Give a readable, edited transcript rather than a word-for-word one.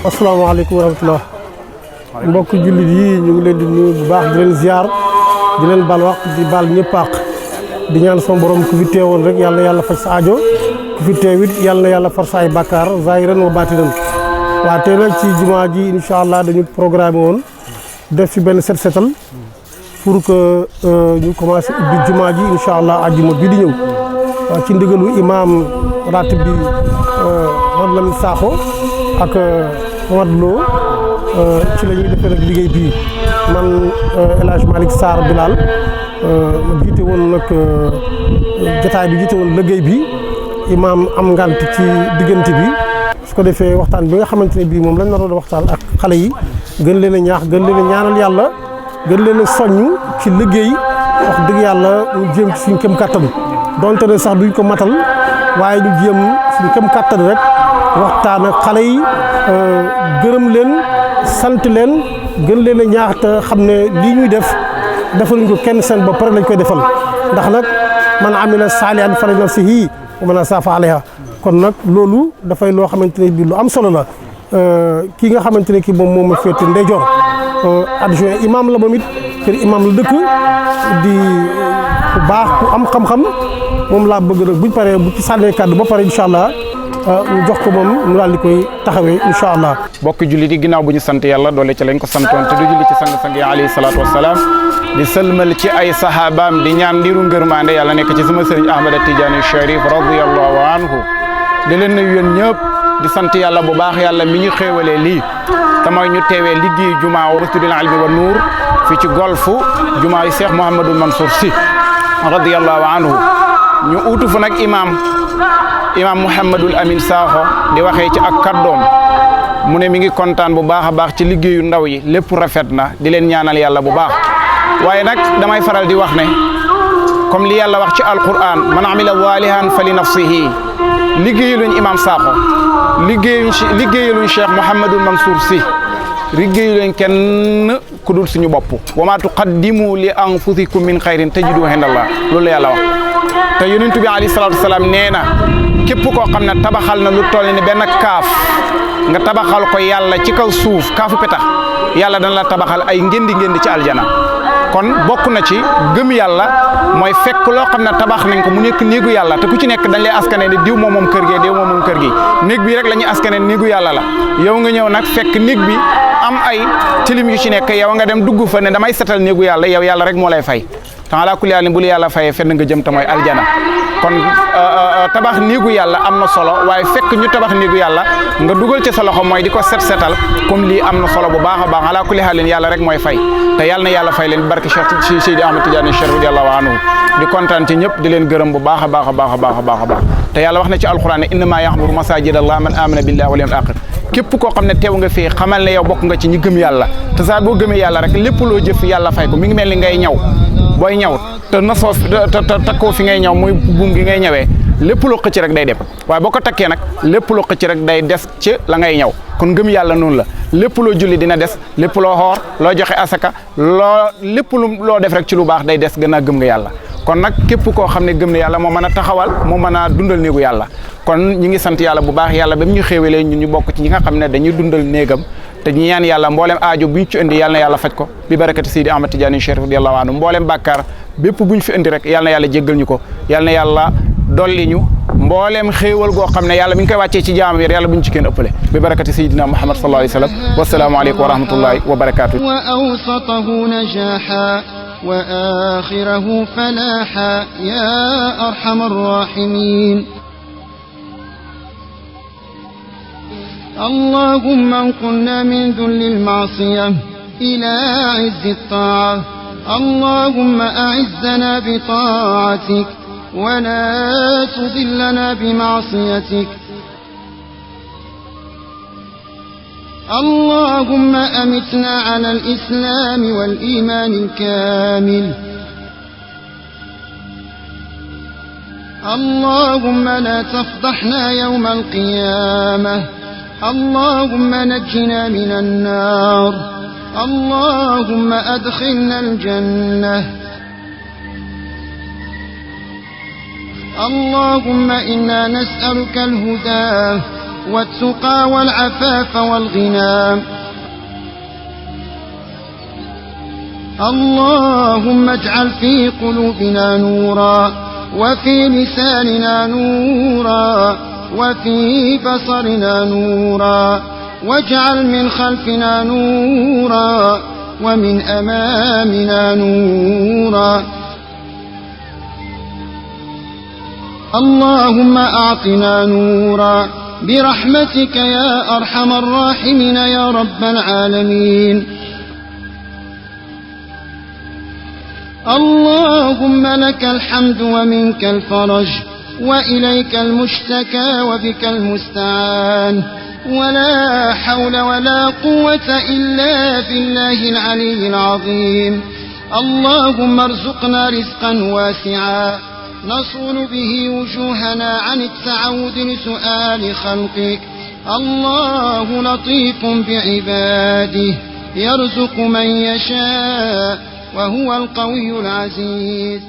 asalaamaaleykum wa rahmatulah mbokk jullit yi ñu ngi leen di nuyu bu baax di leen ziar di leen bal wax di bal ñëpp àq di ñaan sama borom ku fi teewoon rek yàlla na yàlla faj sa aajo ku fi teewit yàlla na yàlla far sa ay bàkkaar zahiran wa baatinan waaw tey nag ci jumaa ji incha allah dañu programmé woon def fi benn set setal pour que ñu commencé ubbi jumaa ji incha allah àjjuma bi di ñëw waaw ci ndigalu imam ratib bi Mouhamed Lamine Sakho ak Mouhamed Lo ci la ñuy defee nag liggéey bii man El Hadj Malick Sarr Bilal ma jiite woon nag jotaay bi jiite woon liggéey bi imam am ngant ci diggante bi su ko defee waxtaan bi nga xamante ne bii moom lañ naroon waxtaan ak xale yi gën leen a ñaax gën leen a ñaanal yàlla gën leen a soññ ci liggéey wax dëgg yàlla ñu jéem ci suñ këm kàttan donte ne sax duñ ko matal waaye ñu jéem suñ këm kàttan rek waxtaan ak xale yi gërëm leen sant leen gën leen a ñaax te xam ne lii ñuy def defaluñ ko kenn seen bopp rek lañ koy defal ndax nag man amila saalihan fali nafsihi wa man asaa'a alayha kon nag loolu dafay loo xamante ne bii lu am solo la kii nga xamante ne kii moom moo ma féete ndeyjoor adjoint imam la moom it kër imam la dëkk di ku baax ku am xam-xam moom laa bëgg nag buñ paree bu ci sànnee kàddu ba pare incha allah ñu jox ko moom mu daal di koy taxawee incha allah. bokk jullit yi ginnaaw bu ñu sant yàlla doole ci lañ ko santoon te du julli ci sang-sang yi alayhi salaatu wasalaam di sëlmal ci ay sahabaam di ñaan ndiru ngërmande yàlla nekk ci sama sëriñ Ahmad Tidiane Cherif radiyallahu anhu di leen nuyu yéen ñëpp di sant yàlla bu baax yàlla mi ñu xéewalee lii te mooy ñu teewee liggéey jumaa Rasulil Ilmi wa Nuur fii ci golfu jumaa yi Cheikh Mouhamadul Mansour Sy radiyallahu anhu ñu uutu fu nag imam Mouhamadul Amin Sakho di waxee ci ak kaddoom mu ne mi ngi kontaan bu baax a baax ci liggéeyu ndaw yi lépp rafet na di leen ñaanal yàlla bu baax waaye nag damay faral di wax ne comme li yàlla wax ci alquran man amila walihan fa li nafsihi liggéeyaluñ imam Sakho liggéeyaluñ Cheikh Mouhamadul Mansour Sy liggéeyaluñ kenn ku dul suñu bopp wa ma tuqaddimu li anfusikum min xayrin tajiduhu indallah loolu la yàlla wax te yonent bi alayhi salaatu wasalaam nee na képp koo xam ne tabaxal na lu toll ni benn kaaf nga tabaxal ko yàlla ci kaw suuf kaafu petax yàlla dana la tabaxal ay ngéndi ci aljana kon bokk na ci gëm yàlla mooy fekk loo xam ne tabax nañ ko mu nekk néegu yàlla te ku ci nekk dañ lay askane ne diw moom kër gi diw moom kër gi néeg bi rek la ñuy askane néegu yàlla la yow nga ñëw nag fekk néeg bi am ay tilim yu ci nekk yow nga dem dugg fa ne damay setal néegu yàlla yow yàlla rek moo lay fay tan ala kulli yàlla bu la yàlla fayee fenn nga jëm te mooy aljana kon tabax néegu yàlla am na solo waaye fekk ñu tabax néegu yàlla nga dugal ci sa loxo mooy di ko setal comme lii am na solo bu baax a baax ala kulli xaalin yàlla rek mooy fay te yàlla na yàlla fay leen barke Cheikh Seydi Ahmad Tidiane Cherif radiyallahu anhu di kontaan ci ñëpp di leen gërëm bu baax a baax a baax a baax a baax a baax te yàlla wax na ci alquran ne innama yaxmuru masajid allah man amana billahi wal yawmil axir képp koo xam ne teew nga fii xamal ne yow bokk nga ci ñi gëm yàlla te saa boo gëmee yàlla rek lépp loo jëf yàlla fay ko mi ngi mel ni ngay ñaw booy ñaw te nasoo te takkoo fi ngay ñaw muy buum gi ngay ñawee lépp loo xëcc rek day dem waaye boo ko takkee nag lépp loo xëcc rek day des ci la ngay ñaw kon ngëm yàlla noonu la lépp loo julli dina des lépp loo xoor loo joxe asaka lépp loo def rek ci lu baax day des gën a gëm nga yàlla kon nag képp koo xam ne gëm na yàlla moo mën a taxawal moo mën a dundal néegu yàlla kon ñi ngi sant yàlla bu baax yàlla ba mu ñu xéewalee ñun ñu bokk ci ñi nga xam ne dañuy dundal néegam te ñu ñaan yàlla mboolem aajo buñ ci indi yàlla na yàlla faj ko bi barakati Seydi Ahmad Tidiane Cherif radiyallahu anhu mboolem bàkkaar bépp buñ fi indi rek yàlla na yàlla jéggal ñu ko yàlla na yàlla dolli ñu mboolem xéewal goo xam ne yàlla mi ngi koy wàccee ci jaam yi yàlla buñ ci kenn ëppale bi barakati Seydina Muhammad sallallahu alayhi wa sallam wassalaamu aleykum wa rahmatullahi wa barakatuh wa awsatahu najaha wa akhirahu falaha ya arhamar rahimin اللهم انقلنا من ذل المعصية إلى عز الطاعة اللهم أعزنا بطاعتك ولا تضلنا بمعصيتك اللهم أمتنا على الإسلام والإيمان الكامل اللهم لا تفضحنا يوم القيامة اللهم نجنا من النار اللهم أدخلنا الجنة. اللهم إنا نسألك الهدى والتقى والعفاف والغنى. اللهم اجعل في قلوبنا نورا وفي لساننا نورا وفي بصرنا نورا، واجعل من خلفنا نورا ومن أمامنا نورا. اللهم أعطنا نورا برحمتك يا أرحم الراحمين يا رب العالمين. اللهم لك الحمد ومنك الفرج وإليك المشتكى وبك المستعان، ولا حول ولا قوة إلا بالله العلي العظيم. اللهم ارزقنا رزقا واسعا نصون به وجوهنا عن التعود لسؤال خلقك. الله لطيف بعباده يرزق من يشاء وهو القوي العزيز.